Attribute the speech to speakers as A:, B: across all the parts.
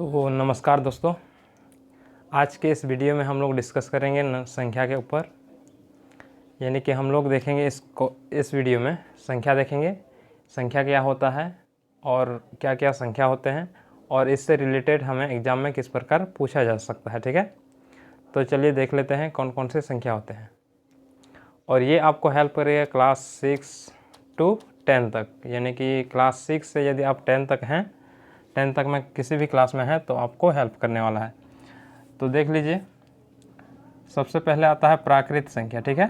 A: तो नमस्कार दोस्तों, आज के इस वीडियो में हम लोग डिस्कस करेंगे संख्या के ऊपर। यानी कि हम लोग देखेंगे इस वीडियो में संख्या देखेंगे, संख्या क्या होता है और क्या क्या संख्या होते हैं और इससे रिलेटेड हमें एग्ज़ाम में किस प्रकार पूछा जा सकता है। ठीक है, तो चलिए देख लेते हैं कौन कौन से संख्या होते हैं। और ये आपको हेल्प करेगा क्लास 6 to 10 तक। यानी कि क्लास 6 से यदि आप 10 तक हैं, 10 तक में किसी भी क्लास में है तो आपको हेल्प करने वाला है। तो देख लीजिए, सबसे पहले आता है प्राकृत संख्या। ठीक है,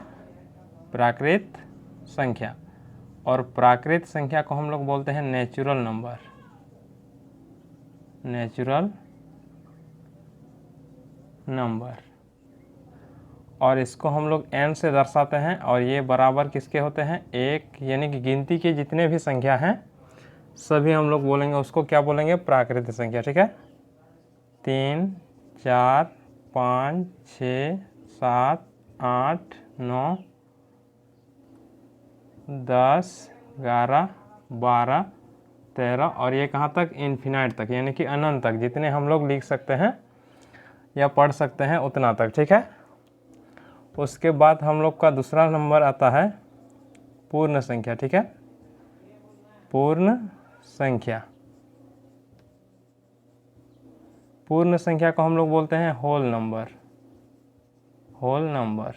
A: प्राकृत संख्या, और प्राकृत संख्या को हम लोग बोलते हैं नेचुरल नंबर। नेचुरल नंबर, और इसको हम लोग n से दर्शाते हैं। और ये बराबर किसके होते हैं? एक, यानी कि गिनती के जितने भी संख्या हैं सभी हम लोग बोलेंगे उसको क्या बोलेंगे? प्राकृत संख्या। ठीक है, 3, 4, 5, 6, 7, 8, 9, 10, 11, 12, 13, और ये कहाँ तक? इन्फिनाइट तक, यानी कि अनंत तक, जितने हम लोग लिख सकते हैं या पढ़ सकते हैं उतना तक। ठीक है, उसके बाद हम लोग का दूसरा नंबर आता है पूर्ण संख्या। ठीक है, पूर्ण संख्या, पूर्ण संख्या को हम लोग बोलते हैं होल नंबर। होल नंबर,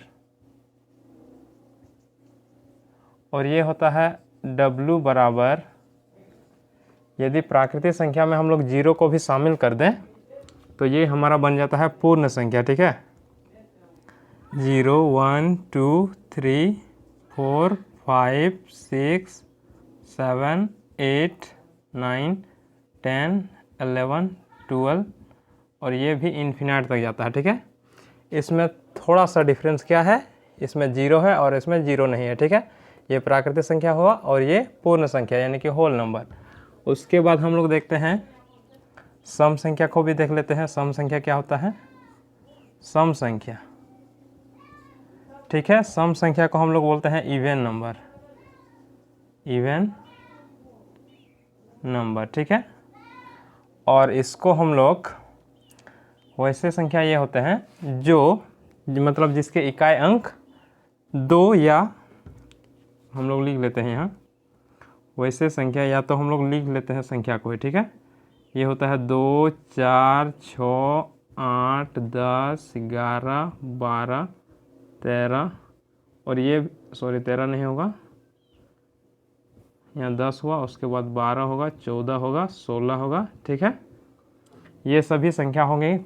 A: और ये होता है W बराबर, यदि प्राकृतिक संख्या में हम लोग 0 को भी शामिल कर दें तो ये हमारा बन जाता है पूर्ण संख्या। ठीक है, 0, 1, 2, 3, 4, 5, 6, 7, 8, 9, 10, 11, 12, और ये भी इन्फिनाइट तक जाता है। ठीक है, इसमें थोड़ा सा डिफरेंस क्या है? इसमें 0 है और इसमें 0 नहीं है। ठीक है, ये प्राकृतिक संख्या हुआ और ये पूर्ण संख्या यानी कि होल नंबर। उसके बाद हम लोग देखते हैं सम संख्या को भी देख लेते हैं। सम संख्या क्या होता है? सम संख्या, ठीक है, सम संख्या को हम लोग बोलते हैं इवन नंबर। इवन नंबर, ठीक है, और इसको हम लोग वैसे संख्या ये होते हैं जो मतलब जिसके इकाई अंक 2 या हम लोग लिख लेते हैं यहाँ वैसे संख्या, या तो हम लोग लिख लेते हैं संख्या को ही। ठीक है, ये होता है 2, 4, 6, 8, 10, 11, 12, 13, और ये 13 नहीं होगा, यहाँ 10 हुआ, उसके बाद 12 होगा, 14 होगा, 16 होगा। ठीक है, ये सभी संख्या होंगी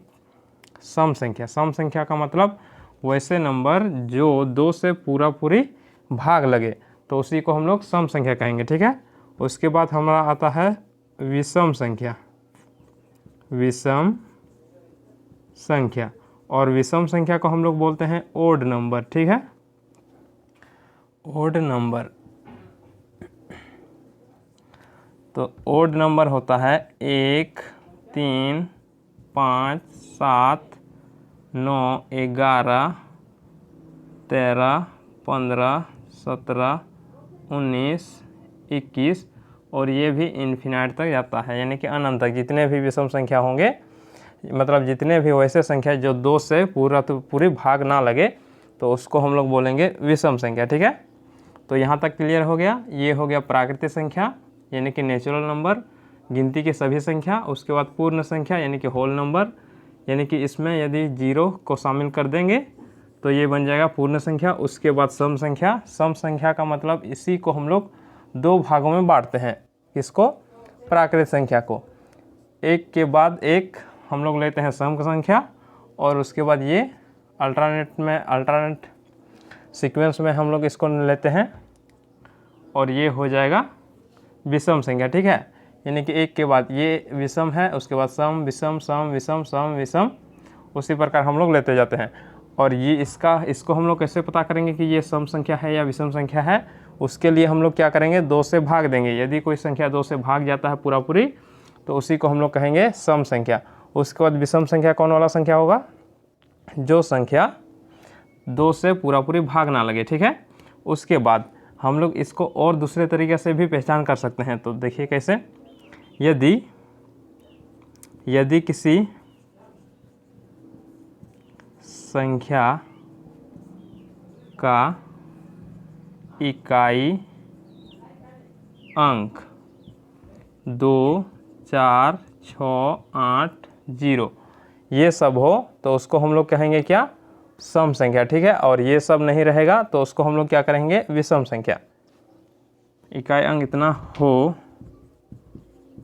A: सम संख्या। सम संख्या का मतलब वैसे नंबर जो 2 से पूरी भाग लगे तो उसी को हम लोग सम संख्या कहेंगे। ठीक है, उसके बाद हमारा आता है विषम संख्या। विषम संख्या, और विषम संख्या को हम लोग बोलते हैं ओड नंबर। ठीक है, ओड नंबर, तो ओड नंबर होता है 1, 3, 5, 7, 9, 11, 13, 15, 17, 19, 21, और ये भी इन्फिनाइट तक जाता है, यानी कि अनंत तक। जितने भी विषम संख्या होंगे, मतलब जितने भी वैसे संख्या जो 2 से पूरी भाग ना लगे तो उसको हम लोग बोलेंगे विषम संख्या। ठीक है, तो यहाँ तक क्लियर हो गया। ये हो गया प्राकृतिक संख्या यानी कि नेचुरल नंबर, गिनती की सभी संख्या। उसके बाद पूर्ण संख्या यानी कि होल नंबर, यानी कि इसमें यदि 0 को शामिल कर देंगे तो ये बन जाएगा पूर्ण संख्या। उसके बाद सम संख्या। सम संख्या का मतलब इसी को हम लोग 2 भागों में बांटते हैं। किसको? प्राकृतिक संख्या को। एक के बाद एक हम लोग लेते हैं सम संख्या, और उसके बाद ये अल्टरनेट सीक्वेंस में हम लोग इसको लेते हैं, और ये हो जाएगा विषम संख्या। ठीक है, यानी कि एक के बाद ये विषम है, उसके बाद सम, विषम, सम, विषम, सम, विषम, उसी प्रकार हम लोग लेते जाते हैं। और ये इसको हम लोग कैसे पता करेंगे कि ये सम संख्या है या विषम संख्या है? उसके लिए हम लोग क्या करेंगे? 2 से भाग देंगे। यदि कोई संख्या 2 से भाग जाता है पूरी तो उसी को हम लोग कहेंगे सम संख्या। उसके बाद विषम संख्या कौन वाला संख्या होगा? जो संख्या 2 से पूरी भाग ना लगे। ठीक है, उसके बाद हम लोग इसको और दूसरे तरीके से भी पहचान कर सकते हैं। तो देखिए कैसे, यदि किसी संख्या का इकाई अंक 2, 4, 6, 8, 0 ये सब हो तो उसको हम लोग कहेंगे क्या? सम संख्या। ठीक है, और ये सब नहीं रहेगा तो उसको हम लोग क्या करेंगे? विषम संख्या। इकाई अंक इतना हो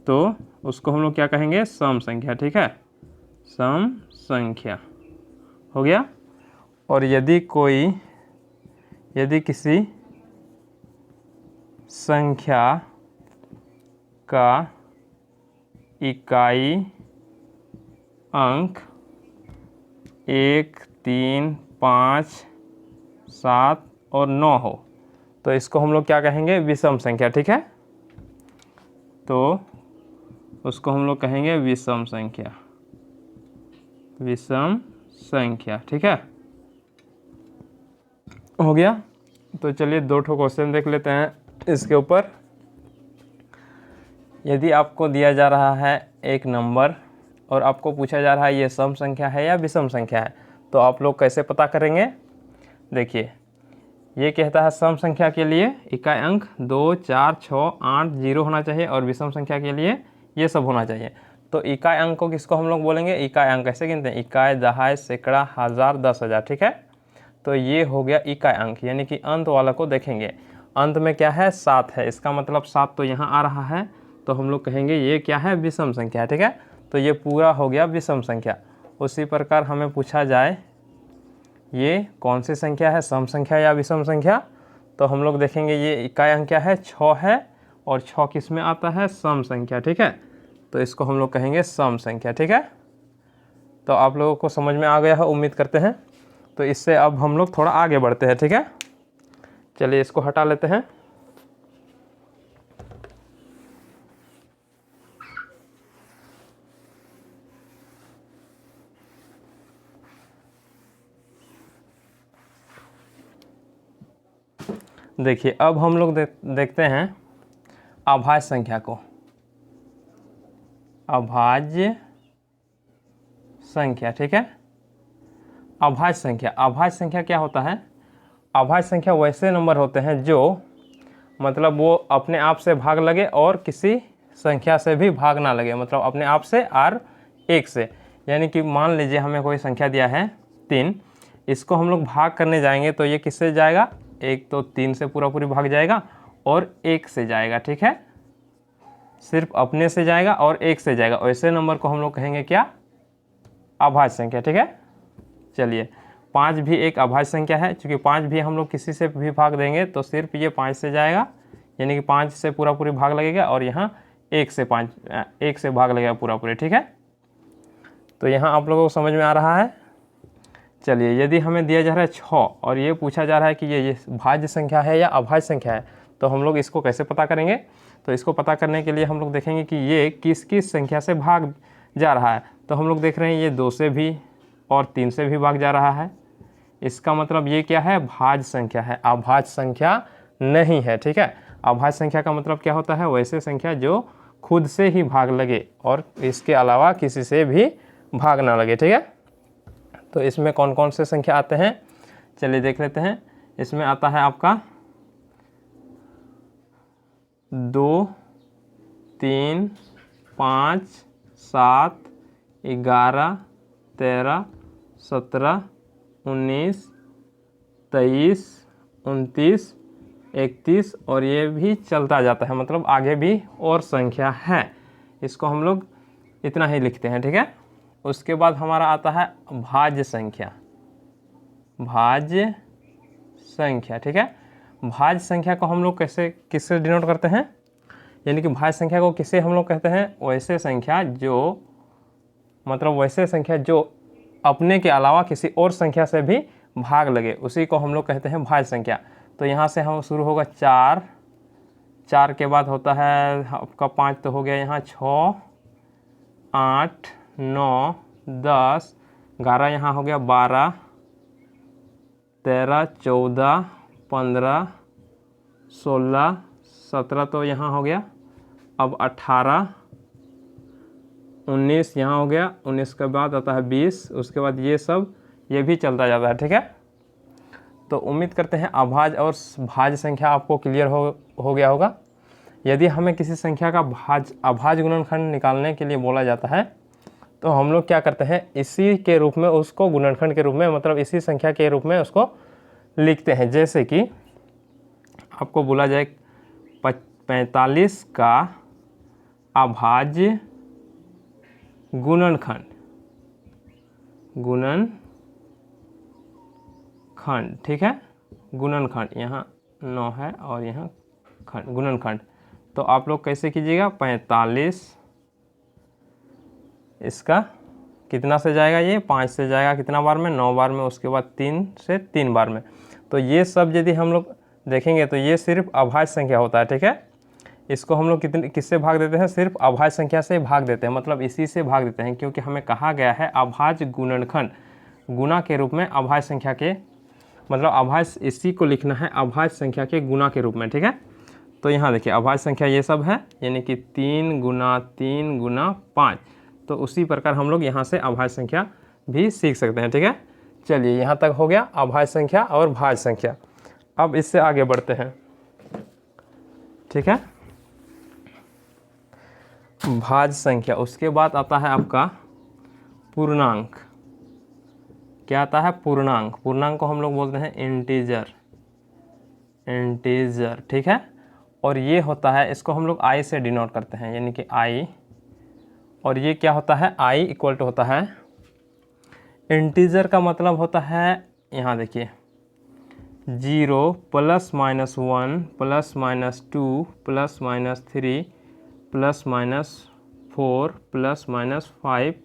A: तो उसको हम लोग क्या कहेंगे? सम संख्या। ठीक है, सम संख्या हो गया। और यदि किसी संख्या का इकाई अंक 1, 3, 5, 7 और 9 हो तो इसको हम लोग क्या कहेंगे? विषम संख्या। ठीक है, तो उसको हम लोग कहेंगे विषम संख्या। विषम संख्या। ठीक है, हो गया। तो चलिए 2 क्वेश्चन देख लेते हैं इसके ऊपर। यदि आपको दिया जा रहा है एक नंबर और आपको पूछा जा रहा है ये सम संख्या है या विषम संख्या है, तो आप लोग कैसे पता करेंगे? देखिए, ये कहता है सम संख्या के लिए इकाई अंक 2, 4, 6, 8, 0 होना चाहिए और विषम संख्या के लिए ये सब होना चाहिए। तो इकाई अंक को किसको हम लोग बोलेंगे? इकाई अंक कैसे गिनते हैं? इकाई, दहाई, सैकड़ा, हज़ार, 10,000। ठीक है, तो ये हो गया इकाई अंक, यानी कि अंत वाला को देखेंगे। अंत में क्या है? 7 है, इसका मतलब 7 तो यहाँ आ रहा है, तो हम लोग कहेंगे ये क्या है? विषम संख्या है। ठीक है, तो ये पूरा हो गया विषम संख्या। उसी प्रकार हमें पूछा जाए ये कौन सी संख्या है? सम संख्या या विषम संख्या? तो हम लोग देखेंगे ये इकाई अंक क्या है? 6 है, और 6 किस में आता है? सम संख्या। ठीक है, तो इसको हम लोग कहेंगे सम संख्या। ठीक है, तो आप लोगों को समझ में आ गया है उम्मीद करते हैं। तो इससे अब हम लोग थोड़ा आगे बढ़ते हैं। ठीक है, चलिए इसको हटा लेते हैं। देखिए, अब हम लोग देखते हैं अभाज्य संख्या को। अभाज्य संख्या। ठीक है, अभाज्य संख्या। अभाज्य संख्या क्या होता है? अभाज्य संख्या वैसे नंबर होते हैं जो मतलब वो अपने आप से भाग लगे और किसी संख्या से भी भाग ना लगे, मतलब अपने आप से और 1 से। यानी कि मान लीजिए हमें कोई संख्या दिया है 3, इसको हम लोग भाग करने जाएंगे तो ये किससे जाएगा? एक तो 3 से पूरा पूरी भाग जाएगा और 1 से जाएगा। ठीक है, सिर्फ अपने से जाएगा और 1 से जाएगा। वैसे नंबर को हम लोग कहेंगे क्या? अभाज्य संख्या। ठीक है, चलिए 5 भी एक अभाज्य संख्या है, क्योंकि 5 भी हम लोग किसी से भी भाग देंगे तो सिर्फ ये 5 से जाएगा, यानी कि 5 से पूरा पूरी भाग लगेगा और यहाँ 1 से भाग लगेगा पूरा पूरी। ठीक है, तो यहाँ आप लोगों को समझ में आ रहा है। चलिए, यदि हमें दिया जा रहा है 6 और ये पूछा जा रहा है कि ये भाज्य संख्या है या अभाज्य संख्या है, तो हम लोग इसको कैसे पता करेंगे? तो इसको पता करने के लिए हम लोग देखेंगे कि ये किस किस संख्या से भाग जा रहा है। तो हम लोग देख रहे हैं ये 2 से भी और 3 से भी भाग जा रहा है। इसका मतलब ये क्या है? भाज्य संख्या है, अभाज्य संख्या नहीं है। ठीक है, अभाज्य संख्या का मतलब क्या होता है? वैसे संख्या जो खुद से ही भाग लगे और इसके अलावा किसी से भी भाग ना लगे। ठीक है, तो इसमें कौन कौन से संख्या आते हैं? चलिए देख लेते हैं। इसमें आता है आपका 2, 3, 5, 7, 11, 13, 17, 19, 23, 29, 31 और ये भी चलता जाता है, मतलब आगे भी और संख्या है। इसको हम लोग इतना ही लिखते हैं। ठीक है, उसके बाद हमारा आता है भाज्य संख्या। भाज्य संख्या। ठीक है, भाज्य संख्या को हम लोग किससे डिनोट करते हैं? यानी कि भाज्य संख्या को किसे हम लोग कहते हैं? वैसे संख्या जो अपने के अलावा किसी और संख्या से भी भाग लगे, उसी को हम लोग कहते हैं भाज्य संख्या। तो यहाँ से हम शुरू होगा 4 के बाद होता है आपका 5, तो हो गया यहाँ 6, 8, 9, 10, 11, यहाँ हो गया 12, 13, 14, 15, 16, 17, तो यहाँ हो गया अब 18, 19 यहाँ हो गया, 19 के बाद आता है 20, उसके बाद ये सब ये भी चलता जाता है। ठीक है, तो उम्मीद करते हैं अभाज्य और भाज्य संख्या आपको क्लियर हो गया होगा। यदि हमें किसी संख्या का अभाज्य गुणनखंड निकालने के लिए बोला जाता है तो हम लोग क्या करते हैं, इसी के रूप में उसको गुणनखंड के रूप में, मतलब इसी संख्या के रूप में उसको लिखते हैं। जैसे कि आपको बोला जाए 45 का अभाज्य गुणनखंड, ठीक है, गुणनखंड, यहाँ 9 है और यहाँ खंड, गुणनखंड। तो आप लोग कैसे कीजिएगा, 45 इसका कितना से जाएगा, ये 5 से जाएगा कितना बार में, 9 बार में, उसके बाद 3 से 3 बार में। तो ये सब यदि हम लोग देखेंगे तो ये सिर्फ अभाज्य संख्या होता है। ठीक है, इसको हम लोग किससे भाग देते हैं, सिर्फ अभाज्य संख्या से भाग देते हैं, मतलब इसी से भाग देते हैं, क्योंकि हमें कहा गया है अभाज्य गुणनखंड, गुणा के रूप में अभाज्य संख्या के, मतलब अभाज्य, इसी को लिखना है अभाज्य संख्या के गुणा के रूप में। ठीक है, तो यहाँ देखिए अभाज्य संख्या ये सब है, यानी कि 3 गुना 3 गुना 5। तो उसी प्रकार हम लोग यहाँ से अभाज्य संख्या भी सीख सकते हैं। ठीक है, चलिए यहाँ तक हो गया अभाज्य संख्या और भाज्य संख्या। अब इससे आगे बढ़ते हैं। ठीक है, भाज्य संख्या, उसके बाद आता है आपका पूर्णांक। क्या आता है, पूर्णांक। पूर्णांक को हम लोग बोलते हैं इंटीजर, ठीक है, और ये होता है, इसको हम लोग आई से डिनोट करते हैं, यानी कि आई, और ये क्या होता है, आई इक्वल टू होता है, इंटीजर का मतलब होता है, यहाँ देखिए 0 +- 1 +-2 +-3 +-4 +-5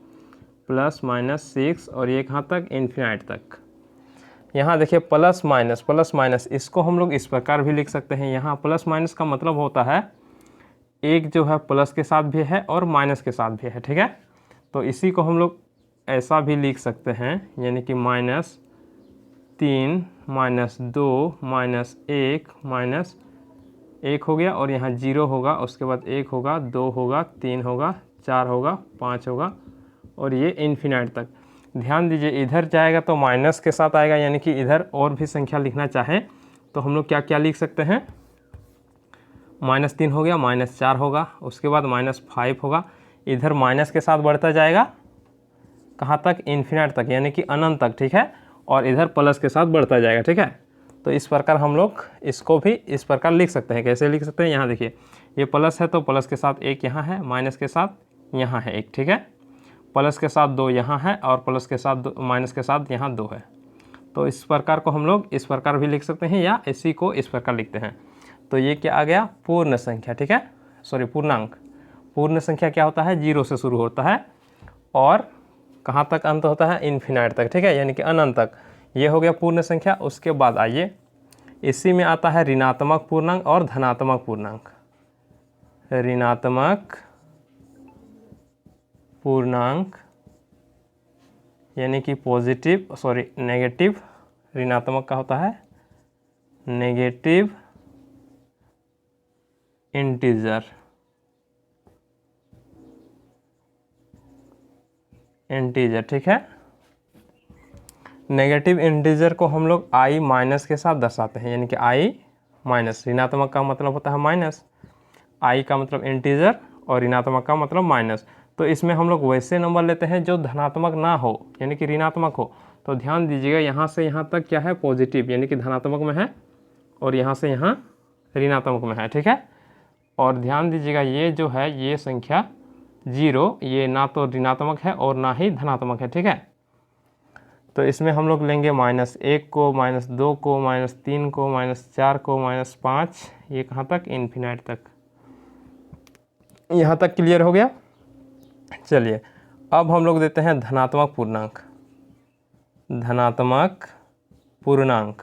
A: +-6 और ये कहाँ तक, इन्फिनाइट तक। यहाँ देखिए प्लस माइनस, इसको हम लोग इस प्रकार भी लिख सकते हैं। यहाँ प्लस माइनस का मतलब होता है एक जो है प्लस के साथ भी है और माइनस के साथ भी है। ठीक है, तो इसी को हम लोग ऐसा भी लिख सकते हैं, यानी कि -3 -2 -1 हो गया, और यहाँ 0 होगा, उसके बाद 1 होगा, 2 होगा, 3 होगा, 4 होगा, 5 होगा, और ये इन्फिनाइट तक। ध्यान दीजिए इधर जाएगा तो माइनस के साथ आएगा, यानी कि इधर और भी संख्या लिखना चाहे तो हम लोग क्या क्या लिख सकते हैं, -3 हो गया, -4 होगा, उसके बाद -5 होगा, इधर माइनस के साथ बढ़ता जाएगा कहाँ तक, इन्फिनाइट तक, यानी कि अनंत तक। ठीक है, और इधर प्लस के साथ बढ़ता जाएगा। ठीक है, तो इस प्रकार हम लोग इसको भी इस प्रकार लिख सकते हैं। कैसे लिख सकते हैं, यहाँ देखिए ये प्लस है तो प्लस के साथ 1 यहाँ है, माइनस के साथ यहाँ है 1। ठीक है, प्लस के साथ 2 यहाँ है, और प्लस के साथ माइनस के साथ यहाँ 2 है। तो इस प्रकार को हम लोग इस प्रकार भी लिख सकते हैं, या इसी को इस प्रकार लिखते हैं। तो ये क्या आ गया, पूर्ण संख्या। ठीक है, सॉरी पूर्णांक। पूर्ण संख्या क्या होता है, 0 से शुरू होता है और कहाँ तक अंत होता है, इन्फिनाइट तक। ठीक है, यानी कि अनंत तक। ये हो गया पूर्ण संख्या। उसके बाद आइए इसी में आता है ऋणात्मक पूर्णांक और धनात्मक पूर्णांक। ऋणात्मक पूर्णांक यानी कि नेगेटिव, ऋणात्मक का होता है नेगेटिव इंटीजर, ठीक है। नेगेटिव इंटीजर को हम लोग आई माइनस के साथ दर्शाते हैं, यानी कि आई माइनस। ऋणात्मक का मतलब होता है माइनस, आई का मतलब इंटीजर और ऋणात्मक का मतलब माइनस। तो इसमें हम लोग वैसे नंबर लेते हैं जो धनात्मक ना हो, यानी कि ऋणात्मक हो। तो ध्यान दीजिएगा यहाँ से यहाँ तक क्या है, पॉजिटिव, यानी कि धनात्मक में है, और यहाँ से यहाँ ऋणात्मक में है। ठीक है, और ध्यान दीजिएगा ये जो है ये संख्या 0, ये ना तो ऋणात्मक है और ना ही धनात्मक है। ठीक है, तो इसमें हम लोग लेंगे -1 को, -2 को, -3 को, -4 को, -5, ये कहाँ तक, इन्फिनाइट तक। यहाँ तक क्लियर हो गया। चलिए अब हम लोग देते हैं धनात्मक पूर्णांक। धनात्मक पूर्णांक,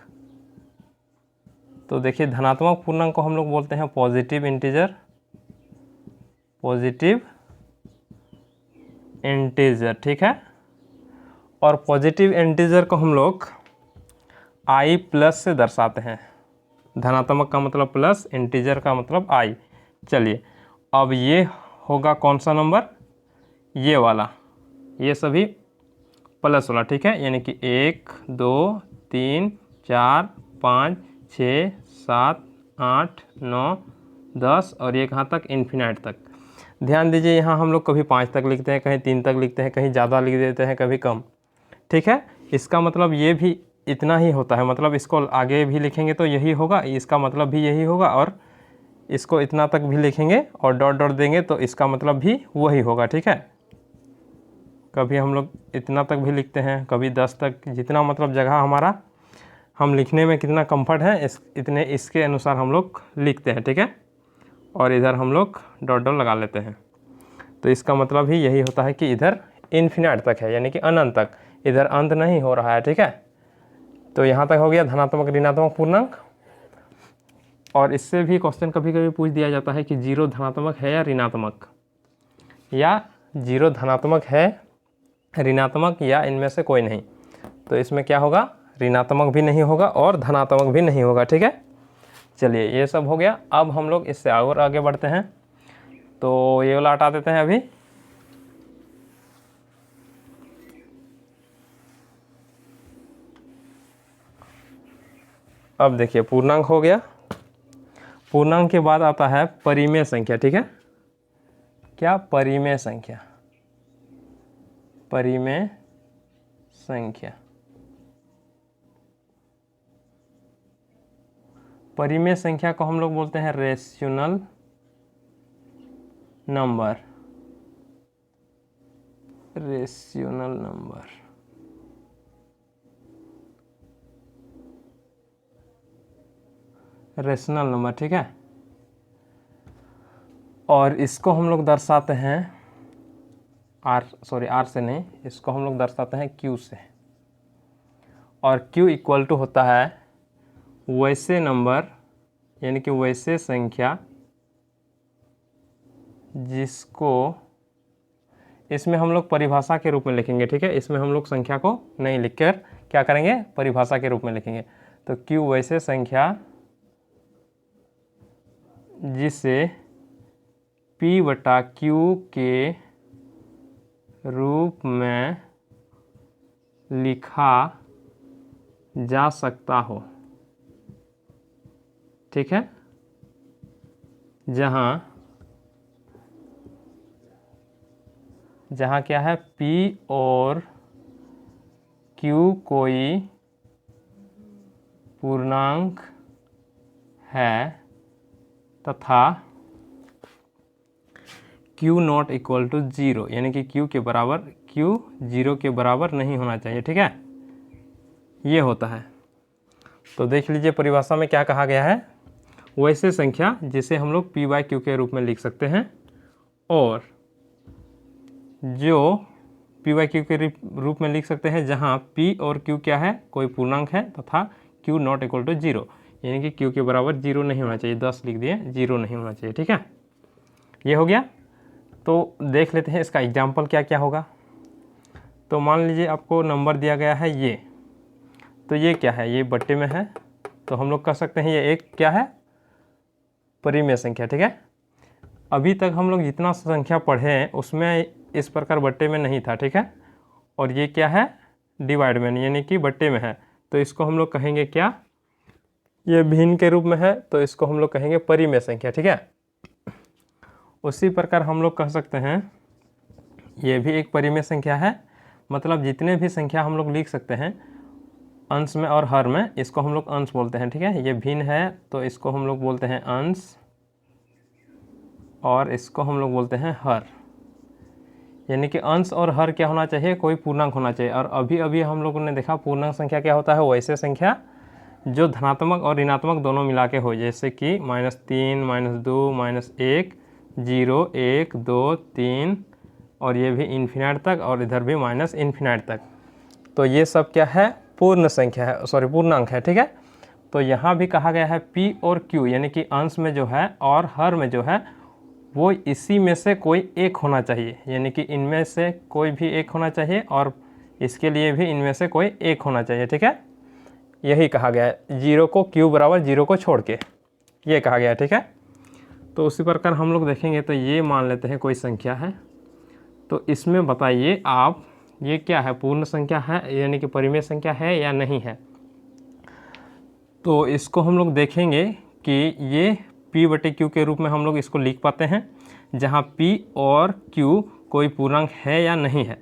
A: तो देखिए धनात्मक पूर्णांक को हम लोग बोलते हैं पॉजिटिव इंटीजर, ठीक है। और पॉजिटिव इंटीजर को हम लोग i प्लस से दर्शाते हैं। धनात्मक का मतलब प्लस, इंटीजर का मतलब i। चलिए अब ये होगा कौन सा नंबर, ये वाला, ये सभी प्लस वाला, ठीक है। यानी कि 1 2 3 4 5 6 7 8 9 10 और ये कहाँ तक, इन्फिनाइट तक। ध्यान दीजिए यहाँ हम लोग कभी 5 तक लिखते हैं, कहीं 3 तक लिखते हैं, कहीं ज़्यादा लिख देते हैं, कभी कम, ठीक है। इसका मतलब ये भी इतना ही होता है, मतलब इसको आगे भी लिखेंगे तो यही होगा, इसका मतलब भी यही होगा, और इसको इतना तक भी लिखेंगे और डॉट डॉट देंगे तो इसका मतलब भी वही होगा, ठीक है। कभी हम लोग इतना तक भी लिखते हैं, कभी 10 तक, जितना मतलब जगह हमारा हम लिखने में कितना कंफर्ट है इतने इसके अनुसार हम लोग लिखते हैं, ठीक है। और इधर हम लोग डॉट डॉट लगा लेते हैं। तो इसका मतलब ही यही होता है कि इधर इन्फिनाइट तक है, यानी कि अनंत तक, इधर अंत नहीं हो रहा है, ठीक है। तो यहाँ तक हो गया धनात्मक ऋणात्मक पूर्णांक। और इससे भी क्वेश्चन कभी कभी पूछ दिया जाता है कि 0 धनात्मक है या ऋणात्मक, या 0 धनात्मक है ऋणात्मक या इनमें से कोई नहीं। तो इसमें क्या होगा, ऋणात्मक भी नहीं होगा और धनात्मक भी नहीं होगा, ठीक है। चलिए ये सब हो गया। अब हम लोग इससे और आगे बढ़ते हैं। तो ये वाला हटा देते हैं अभी। अब देखिए पूर्णांक हो गया। पूर्णांक के बाद आता है परिमेय संख्या, ठीक है। क्या, परिमेय संख्या। परिमेय संख्या, परिमेय संख्या को हम लोग बोलते हैं rational number. Rational number, rational number, ठीक है। और इसको हम लोग दर्शाते हैं आर से नहीं, इसको हम लोग दर्शाते हैं क्यू से। और क्यू इक्वल टू होता है वैसे नंबर, यानी कि वैसे संख्या जिसको, इसमें हम लोग परिभाषा के रूप में लिखेंगे, ठीक है। इसमें हम लोग संख्या को नहीं लिखकर क्या करेंगे, परिभाषा के रूप में लिखेंगे। तो क्यू वैसे संख्या जिसे P बटा Q के रूप में लिखा जा सकता हो, ठीक है। जहाँ क्या है, P और Q कोई पूर्णांक है तथा Q नॉट इक्वल टू 0, यानी कि Q के बराबर, Q 0 के बराबर नहीं होना चाहिए, ठीक है। ये होता है। तो देख लीजिए परिभाषा में क्या कहा गया है, वैसे संख्या जिसे हम लोग P बाई Q के रूप में लिख सकते हैं, और जो P बाई Q के रूप में लिख सकते हैं जहाँ P और Q क्या है, कोई पूर्णांक है, तथा Q नॉट इक्वल टू 0, यानी कि Q के बराबर 0 नहीं होना चाहिए। 10 लिख दिए, 0 नहीं होना चाहिए, ठीक है। ये हो गया। तो देख लेते हैं इसका एग्जाम्पल क्या क्या होगा। तो मान लीजिए आपको नंबर दिया गया है ये, तो ये क्या है, ये बट्टे में है, तो हम लोग कह सकते हैं ये एक क्या है, परिमेय संख्या, ठीक है। अभी तक हम लोग जितना संख्या पढ़े हैं उसमें इस प्रकार बट्टे में नहीं था, ठीक है। और ये क्या है, डिवाइड में, यानी कि बट्टे में है, तो इसको हम लोग कहेंगे क्या, ये भिन्न के रूप में है, तो इसको हम लोग कहेंगे परिमेय संख्या, ठीक है। उसी प्रकार हम लोग कह सकते हैं ये भी एक परिमेय संख्या है, मतलब जितने भी संख्या हम लोग लिख सकते हैं अंश में और हर में, इसको हम लोग अंश बोलते हैं, ठीक है। ये भिन्न है तो इसको हम लोग बोलते हैं अंश, और इसको हम लोग बोलते हैं हर। यानी कि अंश और हर क्या होना चाहिए, कोई पूर्णांक होना चाहिए। और अभी अभी हम लोगों ने देखा पूर्णांक संख्या क्या होता है, वैसे संख्या जो धनात्मक और ऋणात्मक दोनों मिला के हो, जैसे कि -3 -2 -1 0 1 2 3, और ये भी इन्फिनाइट तक, और इधर भी माइनस इन्फिनाइट तक। तो ये सब क्या है, पूर्ण संख्या है, पूर्णांक है, ठीक है। तो यहाँ भी कहा गया है P और Q, यानी कि अंश में जो है और हर में जो है वो इसी में से कोई एक होना चाहिए, यानी कि इनमें से कोई भी एक होना चाहिए, और इसके लिए भी इनमें से कोई एक होना चाहिए, ठीक है। यही कहा गया है, 0 को Q बराबर 0 को छोड़ के, ये कहा गया है, ठीक है। तो उसी प्रकार हम लोग देखेंगे, तो ये मान लेते हैं कोई संख्या है, तो इसमें बताइए आप, ये क्या है, पूर्ण संख्या है यानी कि परिमेय संख्या है या नहीं है। तो इसको हम लोग देखेंगे कि ये p/q के रूप में हम लोग इसको लिख पाते हैं, जहाँ p और q कोई पूर्णांक है या नहीं है,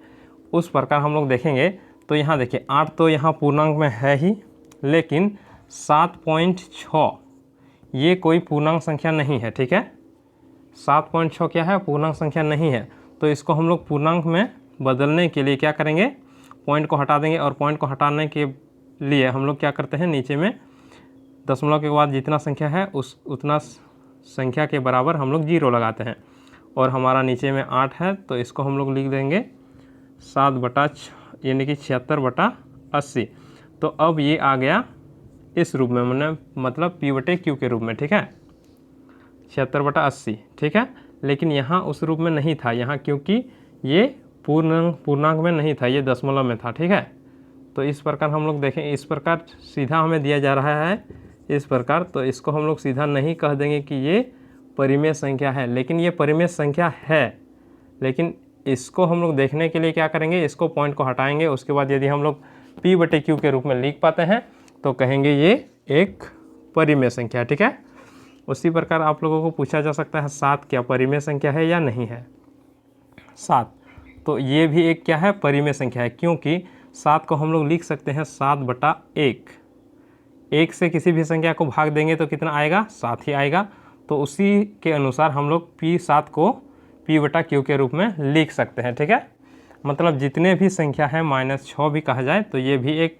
A: उस प्रकार हम लोग देखेंगे। तो यहाँ देखिए 8 तो यहाँ पूर्णांक में है ही, लेकिन 7.6 ये कोई पूर्णांक संख्या नहीं है, ठीक है। 7.6 क्या है, पूर्णांक संख्या नहीं है। तो इसको हम लोग पूर्णांक में बदलने के लिए क्या करेंगे, पॉइंट को हटा देंगे, और पॉइंट को हटाने के लिए हम लोग क्या करते हैं, नीचे में दशमलव के बाद जितना संख्या है उतना संख्या के बराबर हम लोग 0 लगाते हैं। और हमारा नीचे में 8 है, तो इसको हम लोग लिख देंगे 7 यानी कि 76/80। तो अब ये आ गया इस रूप में, मैंने मतलब p/q के रूप में, ठीक है, 76/80, ठीक है। लेकिन यहाँ उस रूप में नहीं था, यहाँ क्योंकि ये पूर्णांक में नहीं था, ये दशमलव में था, ठीक है। तो इस प्रकार हम लोग देखें, इस प्रकार सीधा हमें दिया जा रहा है इस प्रकार, तो इसको हम लोग सीधा नहीं कह देंगे कि ये परिमेय संख्या है, लेकिन ये परिमेय संख्या है। लेकिन इसको हम लोग देखने के लिए क्या करेंगे, इसको पॉइंट को हटाएंगे, उसके बाद यदि हम लोग p/q के रूप में लिख पाते हैं तो कहेंगे ये एक परिमेय संख्या है, ठीक है। उसी प्रकार आप लोगों को पूछा जा सकता है 7 क्या परिमेय संख्या है या नहीं है। 7 तो ये भी एक क्या है, परिमेय संख्या है, क्योंकि 7 को हम लोग लिख सकते हैं 7/1। 1 से किसी भी संख्या को भाग देंगे तो कितना आएगा, 7 ही आएगा। तो उसी के अनुसार हम लोग p7 को p/q के रूप में लिख सकते हैं, ठीक है। मतलब जितने भी संख्या है -6 भी कहा जाए तो ये भी एक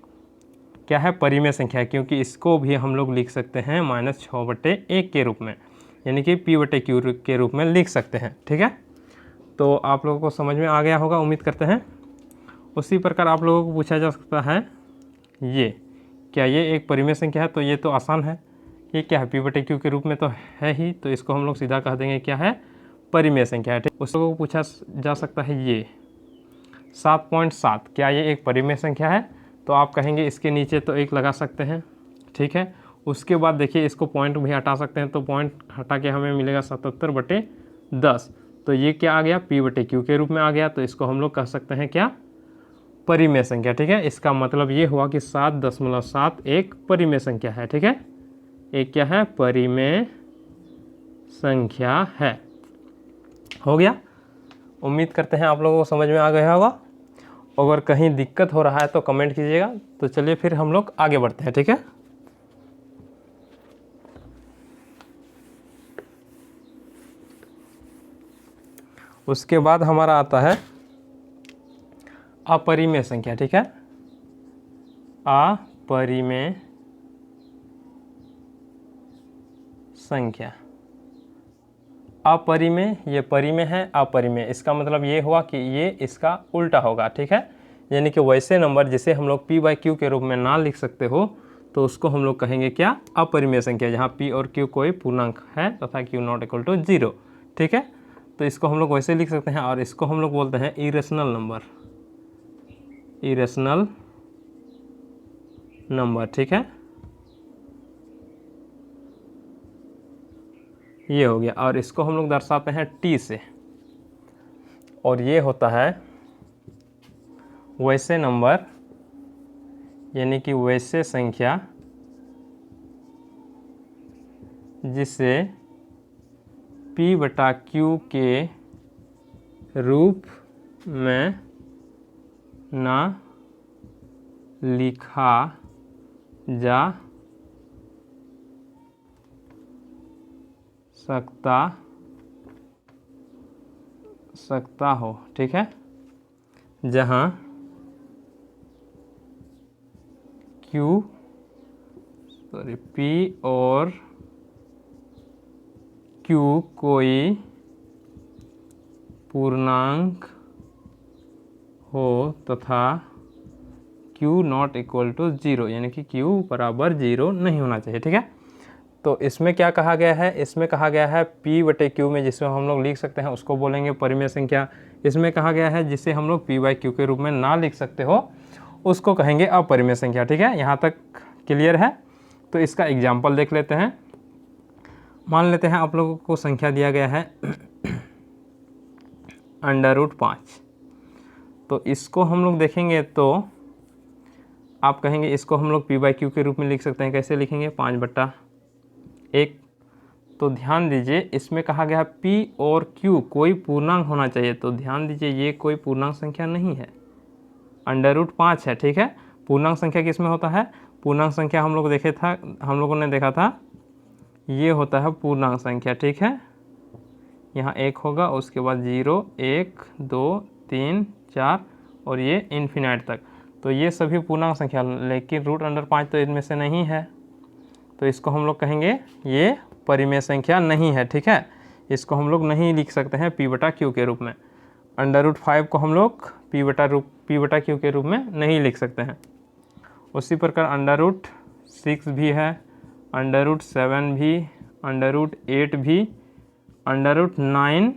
A: क्या है, परिमेय संख्या है, क्योंकि इसको भी हम लोग लिख सकते हैं -6/1 के रूप में, यानी कि p/q के रूप में लिख सकते हैं, ठीक है। तो आप लोगों को समझ में आ गया होगा, उम्मीद करते हैं। उसी प्रकार आप लोगों को पूछा जा सकता है ये क्या ये एक परिमेय संख्या है, तो ये तो आसान है, ये क्या है, p/q के रूप में तो है ही, तो इसको हम लोग सीधा कह देंगे क्या है, परिमेय संख्या है, ठीक। उस लोगों को पूछा जा सकता है ये 7.7 क्या ये एक परिमेय संख्या है, तो आप कहेंगे इसके नीचे तो 1 लगा सकते हैं, ठीक है। उसके बाद देखिए इसको पॉइंट भी हटा सकते हैं, तो पॉइंट हटा के हमें मिलेगा 77/10। तो ये क्या आ गया, p/q के रूप में आ गया, तो इसको हम लोग कह सकते हैं क्या, परिमेय संख्या, ठीक है। इसका मतलब ये हुआ कि 7.7 एक परिमेय संख्या है, ठीक है। एक क्या है, परिमेय संख्या है। हो गया, उम्मीद करते हैं आप लोगों को समझ में आ गया होगा। अगर कहीं दिक्कत हो रहा है तो कमेंट कीजिएगा। तो चलिए फिर हम लोग आगे बढ़ते हैं, ठीक है। उसके बाद हमारा आता है अपरिमेय संख्या, ठीक है। अपरिमेय संख्या, अपरिमेय, ये परिमेय है, अपरिमेय, इसका मतलब ये हुआ कि ये इसका उल्टा होगा, ठीक है। यानी कि वैसे नंबर जिसे हम लोग p/q के रूप में ना लिख सकते हो, तो उसको हम लोग कहेंगे क्या, अपरिमेय संख्या, जहाँ p और q कोई पूर्णांक है तथा q ≠ 0, ठीक है। तो इसको हम लोग वैसे लिख सकते हैं, और इसको हम लोग बोलते हैं इरेशनल नंबर, इरेशनल नंबर, ठीक है। ये हो गया, और इसको हम लोग दर्शाते हैं t से, और ये होता है वैसे नंबर, यानी कि वैसे संख्या जिसे p/q के रूप में ना लिखा जा सकता हो, ठीक है। जहाँ p और q कोई पूर्णांक हो तथा q ≠ 0, यानी कि q बराबर 0 नहीं होना चाहिए, ठीक है। तो इसमें क्या कहा गया है, इसमें कहा गया है p/q में जिसमें हम लोग लिख सकते हैं उसको बोलेंगे परिमेय संख्या। इसमें कहा गया है जिसे हम लोग p/q के रूप में ना लिख सकते हो उसको कहेंगे अपरिमेय संख्या, ठीक है। यहाँ तक क्लियर है। तो इसका एग्जाम्पल देख लेते हैं। मान लेते हैं आप लोगों को संख्या दिया गया है √5। तो इसको हम लोग देखेंगे तो आप कहेंगे इसको हम लोग p/q के रूप में लिख सकते हैं। कैसे लिखेंगे? 5/1। तो ध्यान दीजिए इसमें कहा गया है p और q कोई पूर्णांक होना चाहिए। तो ध्यान दीजिए ये कोई पूर्णांक संख्या नहीं है, √5 है। ठीक है, पूर्णांक संख्या किसमें होता है? पूर्णांक संख्या हम लोगों ने देखा था ये होता है पूर्णांक संख्या। ठीक है, यहाँ 1 होगा, उसके बाद 0, 1, 2, 3, 4 और ये इन्फिनाइट तक। तो ये सभी पूर्णांक संख्या, लेकिन √5 तो इनमें से नहीं है। तो इसको हम लोग कहेंगे ये परिमेय संख्या नहीं है। ठीक है, इसको हम लोग नहीं लिख सकते हैं p/q के रूप में। √5 को हम लोग p/q के रूप में नहीं लिख सकते हैं। उसी प्रकार √6 भी है, √7 भी, √8 भी, √9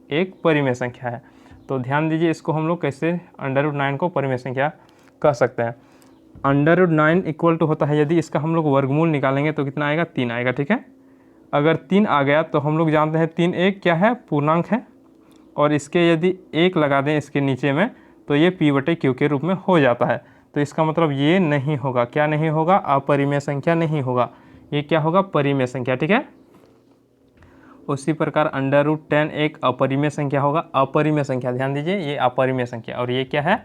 A: एक परिमेय संख्या है। तो ध्यान दीजिए इसको हम लोग कैसे √9 को परिमेय संख्या कह सकते हैं। √9 इक्वल टू होता है, यदि इसका हम लोग वर्गमूल निकालेंगे तो कितना आएगा? 3 आएगा। ठीक है, अगर 3 आ गया तो हम लोग जानते हैं 3 एक क्या है? पूर्णांक है। और इसके यदि 1 लगा दें इसके नीचे में तो ये p/q के रूप में हो जाता है। तो इसका मतलब ये नहीं होगा। क्या नहीं होगा? अपरिमेय संख्या नहीं होगा। ये क्या होगा? परिमेय संख्या। ठीक है, उसी प्रकार √10 एक अपरिमेय संख्या होगा। अपरिमेय संख्या, ध्यान दीजिए ये अपरिमेय संख्या और ये क्या है?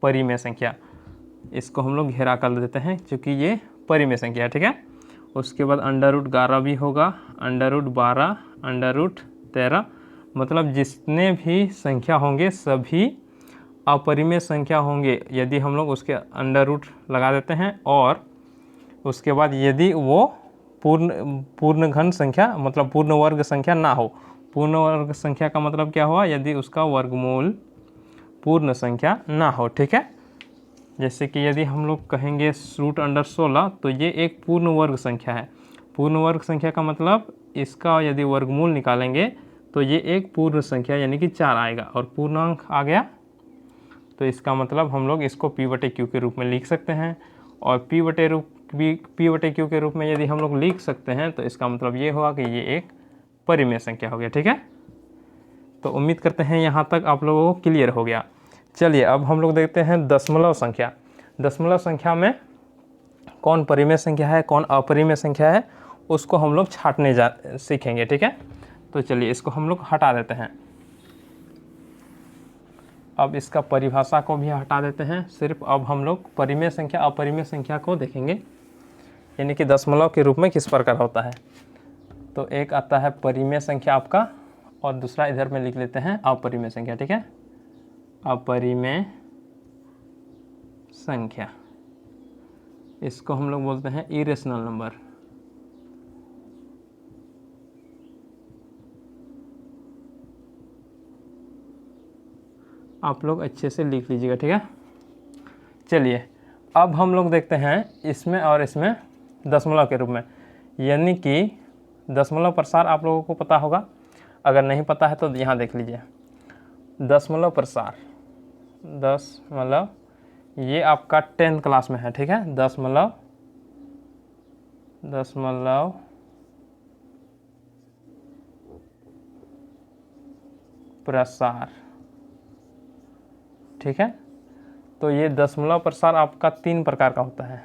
A: परिमेय संख्या। इसको हम लोग घेरा कर देते हैं क्योंकि ये परिमेय संख्या है। ठीक है, उसके बाद √11 भी होगा, √12, √13, मतलब जितने भी संख्या होंगे सभी अपरिमेय संख्या होंगे यदि हम लोग उसके अंडर लगा देते हैं। और उसके बाद यदि वो पूर्ण घन संख्या मतलब पूर्ण वर्ग संख्या ना हो। पूर्ण वर्ग संख्या का मतलब क्या हुआ? यदि उसका वर्गमूल पूर्ण संख्या ना हो। ठीक है, जैसे कि यदि हम लोग कहेंगे √16 तो ये एक पूर्ण वर्ग संख्या है। पूर्ण वर्ग संख्या का मतलब इसका यदि वर्गमूल निकालेंगे तो ये एक पूर्ण संख्या यानी कि 4 आएगा और पूर्णांक आ गया। तो इसका मतलब हम लोग इसको p/q के रूप में लिख सकते हैं। और p/q के रूप में यदि हम लोग लिख सकते हैं तो इसका मतलब ये होगा कि ये एक परिमेय संख्या हो गया। ठीक है, तो उम्मीद करते हैं यहाँ तक आप लोगों को क्लियर हो गया। चलिए अब हम लोग देखते हैं दशमलव संख्या। दशमलव संख्या में कौन परिमेय संख्या है, कौन अपरिमेय संख्या है, उसको हम लोग छांटने सीखेंगे। ठीक है, तो चलिए इसको हम लोग हटा देते हैं। अब इसका परिभाषा को भी हटा देते हैं। सिर्फ अब हम लोग परिमेय संख्या अपरिमेय संख्या को देखेंगे, यानी कि दशमलव के रूप में किस प्रकार होता है। तो एक आता है परिमेय संख्या आपका और दूसरा इधर में लिख लेते हैं अपरिमेय संख्या। ठीक है, अपरिमेय संख्या, इसको हम लोग बोलते हैं इरेशनल नंबर। आप लोग अच्छे से लिख लीजिएगा। ठीक है, चलिए अब हम लोग देखते हैं इसमें और इसमें दशमलव के रूप में, यानी कि दशमलव प्रसार आप लोगों को पता होगा। अगर नहीं पता है तो यहाँ देख लीजिए दशमलव प्रसार। दशमलव ये आपका 10th क्लास में है। ठीक है, दशमलव प्रसार। ठीक है, तो ये दशमलव प्रसार आपका 3 प्रकार का होता है।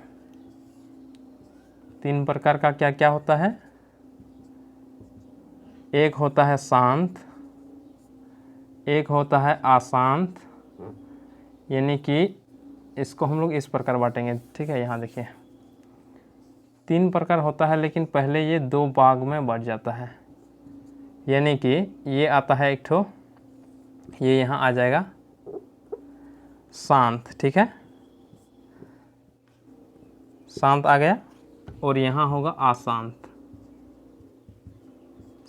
A: 3 प्रकार का क्या क्या होता है? एक होता है शांत, एक होता है अशांत, यानी कि इसको हम लोग इस प्रकार बांटेंगे। ठीक है, यहाँ देखिए 3 प्रकार होता है, लेकिन पहले ये 2 भाग में बढ़ जाता है। यानी कि ये आता है एक ठो, ये यहाँ आ जाएगा शांत। ठीक है, शांत आ गया और यहाँ होगा अशांत।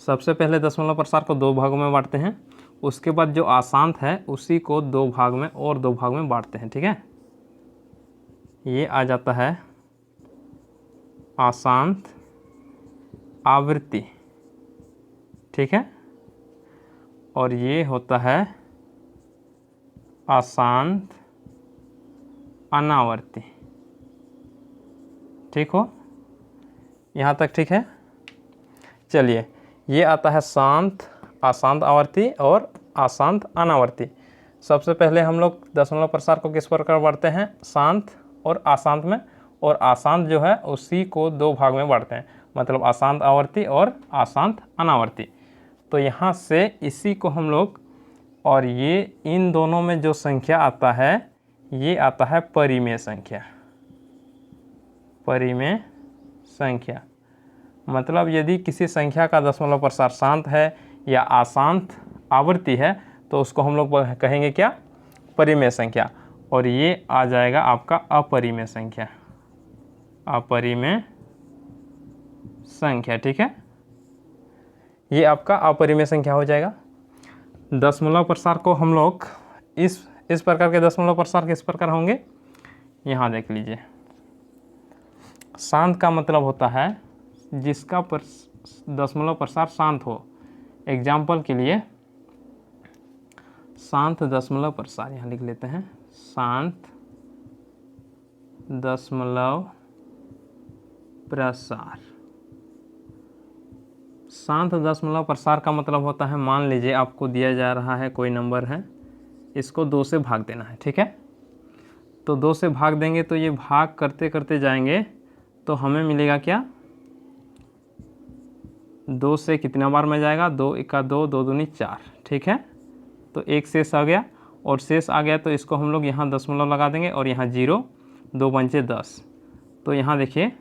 A: सबसे पहले दशमलव प्रसार को 2 भागों में बांटते हैं, उसके बाद जो अशांत है उसी को 2 भाग में और 2 भाग में बांटते हैं। ठीक है, ये आ जाता है अशांत आवृत्ति। ठीक है, और ये होता है अशांत अनावर्ती। ठीक हो, यहाँ तक ठीक है। चलिए ये आता है शांत, अशांत आवर्ती और अशांत अनावर्ती। सबसे पहले हम लोग दशमलव प्रसार को किस प्रकार बांटते हैं, शांत और अशांत में, और अशांत जो है उसी को दो भाग में बांटते हैं, मतलब अशांत आवर्ती और अशांत अनावर्ती। तो यहाँ से इसी को हम लोग, और ये इन दोनों में जो संख्या आता है ये आता है परिमेय संख्या। परिमेय संख्या मतलब यदि किसी संख्या का दशमलव प्रसार शांत है या अशांत आवर्ती है तो उसको हम लोग कहेंगे क्या, परिमेय संख्या। और ये आ जाएगा आपका अपरिमेय संख्या, अपरिमेय संख्या। ठीक है, ये आपका अपरिमेय संख्या हो जाएगा। दशमलव प्रसार को हम लोग इस प्रकार के दशमलव प्रसार किस प्रकार होंगे, यहाँ देख लीजिए। शांत का मतलब होता है जिसका दशमलव प्रसार शांत हो। एग्जाम्पल के लिए शांत दशमलव प्रसार यहाँ लिख लेते हैं, शांत दशमलव प्रसार। शांत दशमलव प्रसार का मतलब होता है, मान लीजिए आपको दिया जा रहा है कोई नंबर है, इसको 2 से भाग देना है। ठीक है, तो 2 से भाग देंगे तो ये भाग करते करते जाएंगे तो हमें मिलेगा क्या, 2 से कितना बार में जाएगा, 2 एका 2, 2 दूनी 4। ठीक है, तो एक शेष आ गया, और शेष आ गया तो इसको हम लोग यहाँ दशमलव लगा देंगे और यहाँ 0, 2 पंचे 10। तो यहाँ देखिए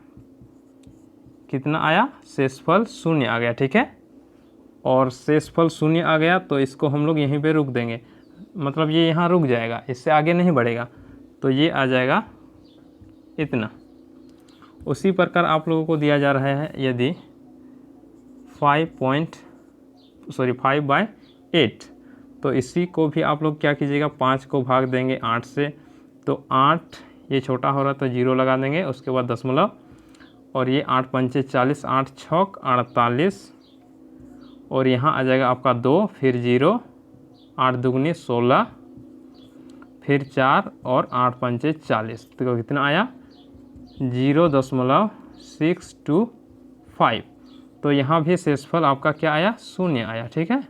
A: कितना आया, शेषफल 0 आ गया। ठीक है, और शेषफल 0 आ गया तो इसको हम लोग यहीं पे रोक देंगे, मतलब ये यहाँ रुक जाएगा, इससे आगे नहीं बढ़ेगा, तो ये आ जाएगा इतना। उसी प्रकार आप लोगों को दिया जा रहा है यदि 5/8, तो इसी को भी आप लोग क्या कीजिएगा, 5 को भाग देंगे 8 से, तो 8 ये छोटा हो रहा तो 0 लगा देंगे, उसके बाद दशमलव, और ये 8 पंचे 40, 8 छक 48, और यहाँ आ जाएगा आपका 2, फिर 0, 8 दुगनी 16, फिर 4 और 8 पंचे 40, तो कितना आया 0.625। तो यहाँ भी शेषफल आपका क्या आया, 0 आया। ठीक है,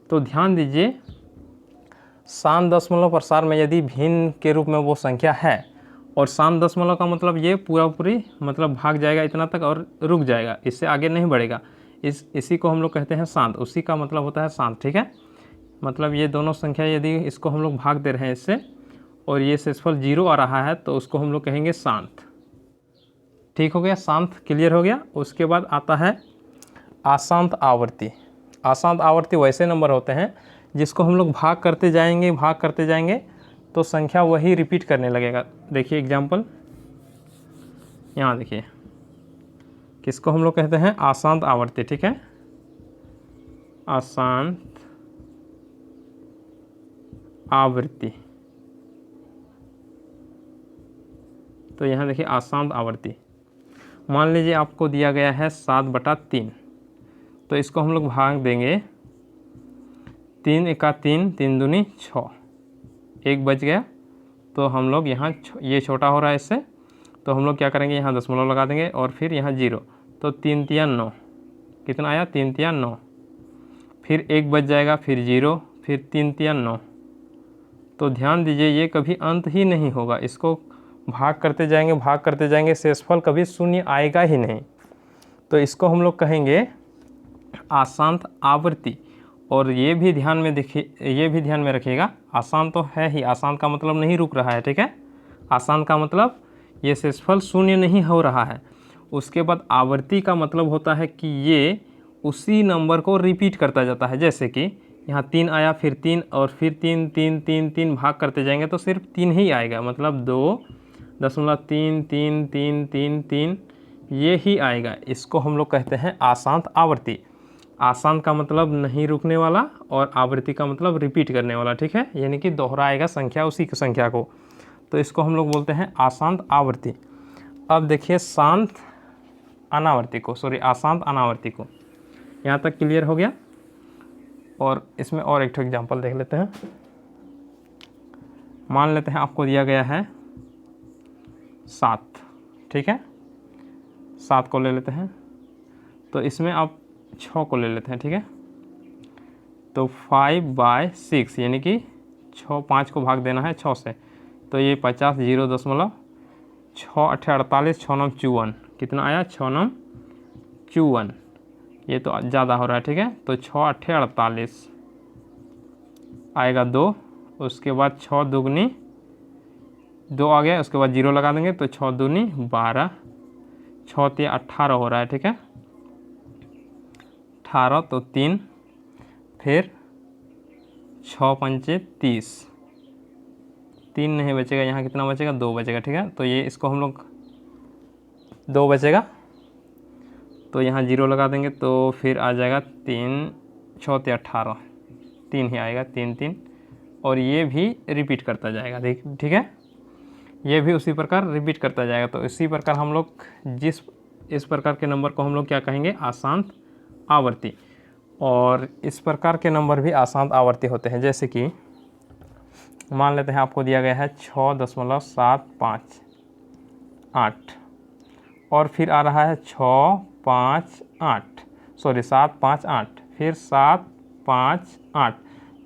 A: तो ध्यान दीजिए, शांत दशमलव प्रसार में यदि भिन्न के रूप में वो संख्या है, और शांत दशमलव का मतलब ये पूरी मतलब भाग जाएगा इतना तक और रुक जाएगा, इससे आगे नहीं बढ़ेगा, इसी को हम लोग कहते हैं शांत, उसी का मतलब होता है शांत। ठीक है, मतलब ये दोनों संख्या यदि इसको हम लोग भाग दे रहे हैं इससे, और ये शेषफल 0 आ रहा है तो उसको हम लोग कहेंगे शांत। ठीक हो गया, शांत क्लियर हो गया। उसके बाद आता है अशांत आवर्ती। अशांत आवर्ती वैसे नंबर होते हैं जिसको हम लोग भाग करते जाएंगे तो संख्या वही रिपीट करने लगेगा। देखिए एग्जाम्पल, यहाँ देखिए, किसको हम लोग कहते हैं, अशांत आवर्ती। ठीक है, अशांत आवृत्ति। तो यहाँ देखिए अशांत आवर्ती, मान लीजिए आपको दिया गया है 7/3, तो इसको हम लोग भाग देंगे 3 एका 3, 3 दूनी 6, 1 बच गया, तो हम लोग यहाँ ये छोटा हो रहा है इससे, तो हम लोग क्या करेंगे, यहाँ दशमलव लगा देंगे और फिर यहाँ 0, तो 3 तिया 9, कितना आया 3 तिया 9, फिर 1 बच जाएगा, फिर 0, फिर 3 तिया 9। तो ध्यान दीजिए ये कभी अंत ही नहीं होगा, इसको भाग करते जाएंगे, शेषफल कभी 0 आएगा ही नहीं, तो इसको हम लोग कहेंगे अशांत आवर्ती। और ये भी ध्यान में रखिएगा, अशांत तो है ही, अशांत का मतलब नहीं रुक रहा है। ठीक है, अशांत का मतलब ये शेषफल 0 नहीं हो रहा है। उसके बाद आवर्ती का मतलब होता है कि ये उसी नंबर को रिपीट करता जाता है, जैसे कि यहाँ 3 आया, फिर 3 और फिर 3, 3, 3, 3 भाग करते जाएंगे तो सिर्फ 3 ही आएगा, मतलब 2.33333 ये ही आएगा। इसको हम लोग कहते हैं अशांत आवर्ती। अशांत का मतलब नहीं रुकने वाला और आवृत्ति का मतलब रिपीट करने वाला। ठीक है, यानी कि दोहराएगा संख्या, उसी की संख्या को, तो इसको हम लोग बोलते हैं अशांत आवर्ती। अब देखिए अशांत अनावर्ती को, यहाँ तक क्लियर हो गया। और इसमें और एक एग्जांपल देख लेते हैं। मान लेते हैं आपको दिया गया है 7, ठीक है, 7 को ले लेते हैं, तो इसमें आप 6 को ले लेते हैं। ठीक है, तो 5/6 यानी कि 5 को भाग देना है 6 से, तो ये 50 0.6 8 48 6 9 54, कितना आया 6 9 54, ये तो ज़्यादा हो रहा है, ठीक है। तो 6 8 48 आएगा 2, उसके बाद 6 दुगनी 2 आ गया, उसके बाद 0 लगा देंगे तो 6 दूनी 12, 6 3 18 हो रहा है, ठीक है 18, तो 3, फिर 6 पंचे 30, 3 नहीं बचेगा, यहाँ कितना बचेगा 2 बचेगा, ठीक है। तो ये इसको हम लोग 2 बचेगा, तो यहाँ 0 लगा देंगे तो फिर आ जाएगा 3 6 3 18, 3 ही आएगा 3 3, और ये भी रिपीट करता जाएगा, ठीक है, ये भी उसी प्रकार रिपीट करता जाएगा। तो इसी प्रकार हम लोग इस प्रकार के नंबर को हम लोग क्या कहेंगे, आशांत आवर्ती। और इस प्रकार के नंबर भी आशांत आवर्ती होते हैं, जैसे कि मान लेते हैं आपको दिया गया है 6.758 और फिर आ रहा है 758, फिर 758,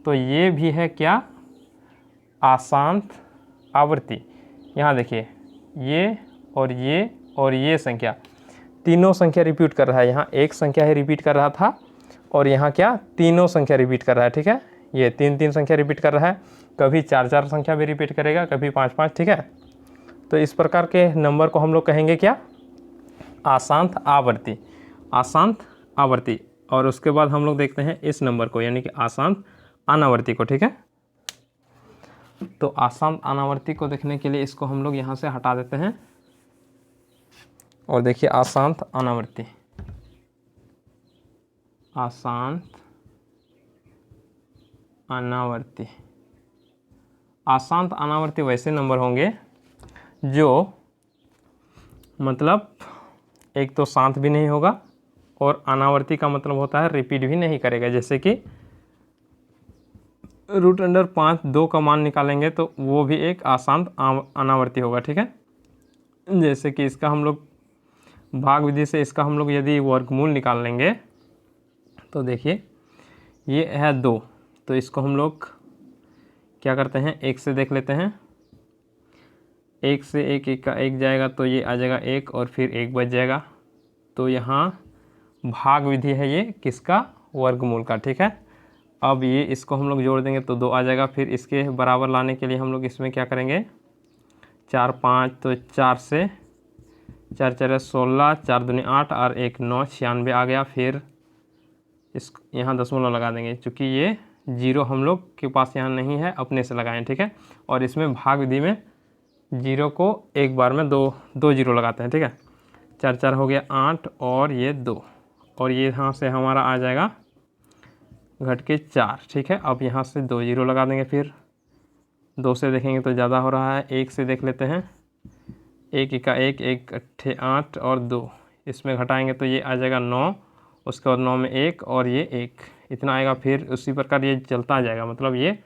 A: तो ये भी है क्या, आशांत आवर्ती। यहाँ देखिए ये और ये संख्या, तीनों संख्या रिपीट कर रहा है, यहाँ एक संख्या ही रिपीट कर रहा था और यहाँ क्या तीनों संख्या रिपीट कर रहा है, ठीक है। ये 3 3 संख्या रिपीट कर रहा है, कभी 4 4 संख्या भी रिपीट करेगा, कभी 5 5, ठीक है। तो इस प्रकार के नंबर को हम लोग कहेंगे क्या, आशांत आवर्ती, आशांत आवर्ती। और उसके बाद हम लोग देखते हैं इस नंबर को, यानी कि आशांत अनावर्ती को, ठीक है। तो आशांत अनावर्ती को देखने के लिए इसको हम लोग यहाँ से हटा देते हैं और देखिए आशांत अनावर्ती, आशांत अनावर्ती। आशांत अनावर्ती वैसे नंबर होंगे जो मतलब एक तो शांत भी नहीं होगा और अनावर्ती का मतलब होता है रिपीट भी नहीं करेगा। जैसे कि √5 2 का मान निकालेंगे तो वो भी एक आशांत अनावर्ती होगा, ठीक है। जैसे कि इसका हम लोग भाग विधि से इसका हम लोग यदि वर्गमूल निकाल लेंगे तो देखिए ये है 2, तो इसको हम लोग क्या करते हैं, 1 से देख लेते हैं, 1 से 1 का 1 जाएगा तो ये आ जाएगा 1 और फिर 1 बच जाएगा। तो यहाँ भाग विधि है ये किसका, वर्गमूल का, ठीक है। अब ये इसको हम लोग जोड़ देंगे तो 2 आ जाएगा, फिर इसके बराबर लाने के लिए हम लोग इसमें क्या करेंगे, 4 5, तो 4 से 4 4 16, 4 दूनी 8 और 1 9, 96 आ गया। फिर इस यहाँ दशमलव लगा देंगे, चूँकि ये 0 हम लोग के पास यहाँ नहीं है, अपने से लगाएं, ठीक है। और इसमें भाग विधि में 0 को एक बार में दो 0 लगाते हैं, ठीक है। 4 4 हो गया 8 और ये 2, और ये यहाँ से हमारा आ जाएगा घट के 4, ठीक है। अब यहाँ से 2 0 लगा देंगे, फिर 2 से देखेंगे तो ज़्यादा हो रहा है, 1 से देख लेते हैं, 1 का 1 1 8 8 और 2, इसमें घटाएंगे तो ये आ जाएगा 9, उसके बाद 9 में 1 और ये 1, इतना आएगा। फिर उसी प्रकार ये चलता जाएगा, मतलब ये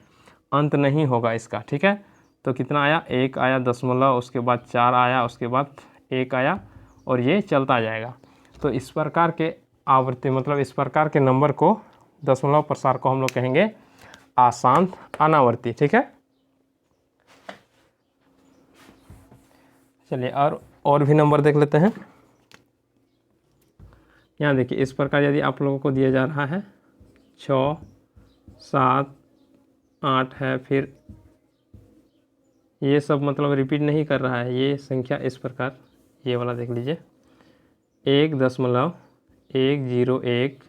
A: अंत नहीं होगा इसका, ठीक है। तो कितना आया, 1 आया दशमलव, उसके बाद 4 आया, उसके बाद 1 आया, और ये चलता जाएगा। तो इस प्रकार के आवृत्ति मतलब इस प्रकार के नंबर को, दशमलव प्रसार को हम लोग कहेंगे आशांत अनावर्ती, ठीक है। चलिए और भी नंबर देख लेते हैं। यहाँ देखिए इस प्रकार यदि आप लोगों को दिया जा रहा है 6 7 8 है, फिर ये सब मतलब रिपीट नहीं कर रहा है, ये संख्या इस प्रकार, ये वाला देख लीजिए, 1.101,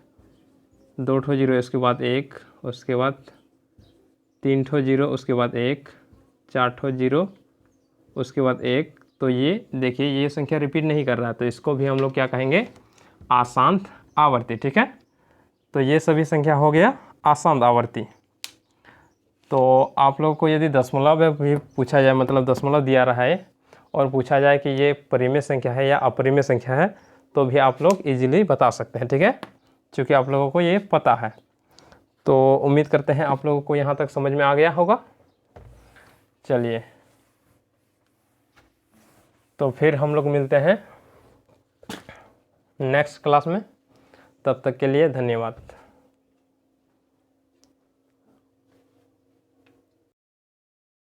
A: 2 ठो 0, इसके बाद 1, उसके बाद 3 ठो 0, उसके बाद 1, 4 ठो 0, उसके बाद 1। तो ये देखिए ये संख्या रिपीट नहीं कर रहा है, तो इसको भी हम लोग क्या कहेंगे, आशांत आवर्ती, ठीक है। तो ये सभी संख्या हो गया आशांत आवर्ती। तो आप लोगों को यदि दशमलव भी पूछा जाए, मतलब दशमलव दिया रहा है और पूछा जाए कि ये परिमेय संख्या है या अपरिमेय संख्या है, तो भी आप लोग इजीली बता सकते हैं, ठीक है, क्योंकि आप लोगों को ये पता है। तो उम्मीद करते हैं आप लोगों को यहाँ तक समझ में आ गया होगा। चलिए, तो फिर हम लोग मिलते हैं नेक्स्ट क्लास में, तब तक के लिए धन्यवाद।